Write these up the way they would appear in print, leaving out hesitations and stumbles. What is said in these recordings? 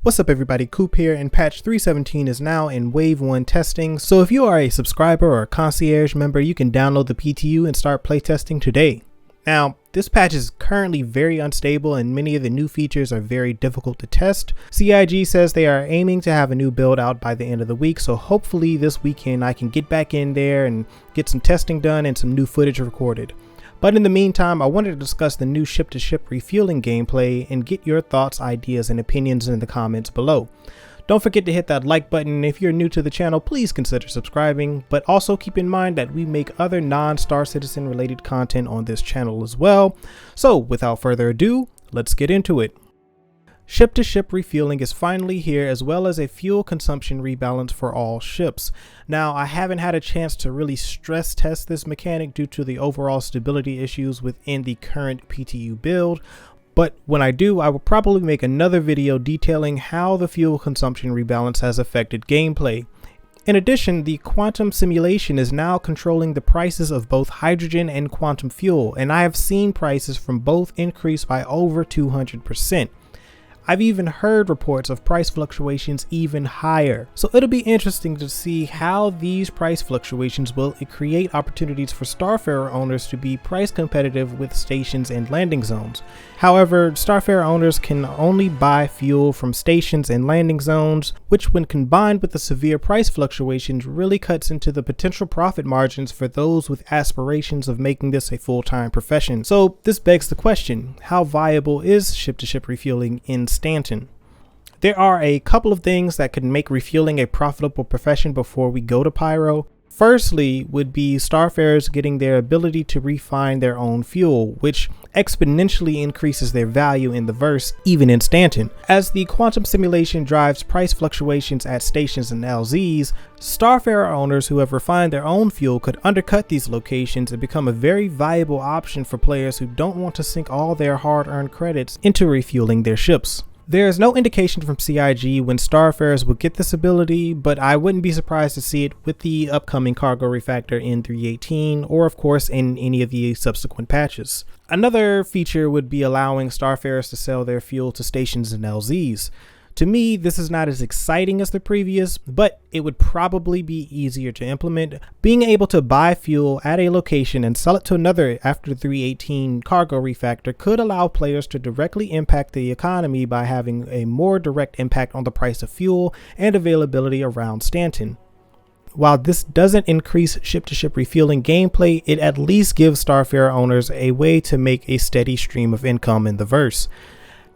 What's up everybody, Coop here, and patch 317 is now in wave 1 testing, so if you are a subscriber or a concierge member, you can download the PTU and start playtesting today. Now, this patch is currently very unstable and many of the new features are very difficult to test. CIG says they are aiming to have a new build out by the end of the week, so hopefully this weekend I can get back in there and get some testing done and some new footage recorded. But in the meantime, I wanted to discuss the new ship-to-ship refueling gameplay and get your thoughts, ideas, and opinions in the comments below. Don't forget to hit that like button, and if you're new to the channel, please consider subscribing, but also keep in mind that we make other non-Star Citizen related content on this channel as well. So without further ado, let's get into it. Ship-to-ship refueling is finally here, as well as a fuel consumption rebalance for all ships. Now, I haven't had a chance to really stress test this mechanic due to the overall stability issues within the current PTU build, but when I do, I will probably make another video detailing how the fuel consumption rebalance has affected gameplay. In addition, the quantum simulation is now controlling the prices of both hydrogen and quantum fuel, and I have seen prices from both increase by over 200%. I've even heard reports of price fluctuations even higher. So it'll be interesting to see how these price fluctuations will create opportunities for Starfarer owners to be price competitive with stations and landing zones. However, Starfarer owners can only buy fuel from stations and landing zones, which when combined with the severe price fluctuations really cuts into the potential profit margins for those with aspirations of making this a full-time profession. So this begs the question, how viable is ship-to-ship refueling in Stanton? There are a couple of things that could make refueling a profitable profession before we go to Pyro. Firstly would be Starfarers getting their ability to refine their own fuel, which exponentially increases their value in the verse, even in Stanton. As the quantum simulation drives price fluctuations at stations and LZs, Starfarer owners who have refined their own fuel could undercut these locations and become a very viable option for players who don't want to sink all their hard-earned credits into refueling their ships. There is no indication from CIG when Starfarers will get this ability, but I wouldn't be surprised to see it with the upcoming cargo refactor in 3.18 or of course in any of the subsequent patches. Another feature would be allowing Starfarers to sell their fuel to stations and LZs. To me, this is not as exciting as the previous, but it would probably be easier to implement. Being able to buy fuel at a location and sell it to another after the 3.18 cargo refactor could allow players to directly impact the economy by having a more direct impact on the price of fuel and availability around Stanton. While this doesn't increase ship-to-ship refueling gameplay, it at least gives Starfarer owners a way to make a steady stream of income in the verse.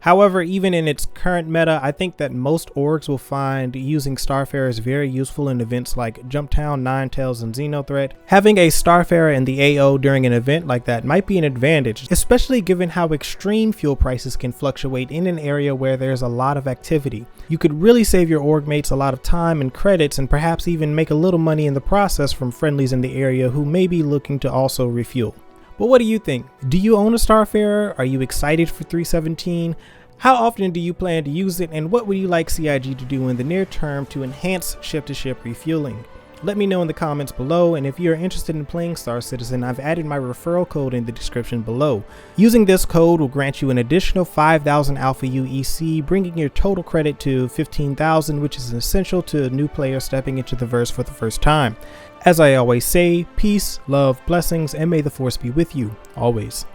However, even in its current meta, I think that most orgs will find using Starfarers very useful in events like Jumptown, Ninetales, and Xenothreat. Having a Starfarer in the AO during an event like that might be an advantage, especially given how extreme fuel prices can fluctuate in an area where there's a lot of activity. You could really save your org mates a lot of time and credits, and perhaps even make a little money in the process from friendlies in the area who may be looking to also refuel. But what do you think? Do you own a Starfarer? Are you excited for 3.17? How often do you plan to use it, and what would you like CIG to do in the near term to enhance ship-to-ship refueling? Let me know in the comments below, and if you're interested in playing Star Citizen, I've added my referral code in the description below. Using this code will grant you an additional 5,000 Alpha UEC, bringing your total credit to 15,000, which is essential to a new player stepping into the verse for the first time. As I always say, peace, love, blessings, and may the force be with you, always.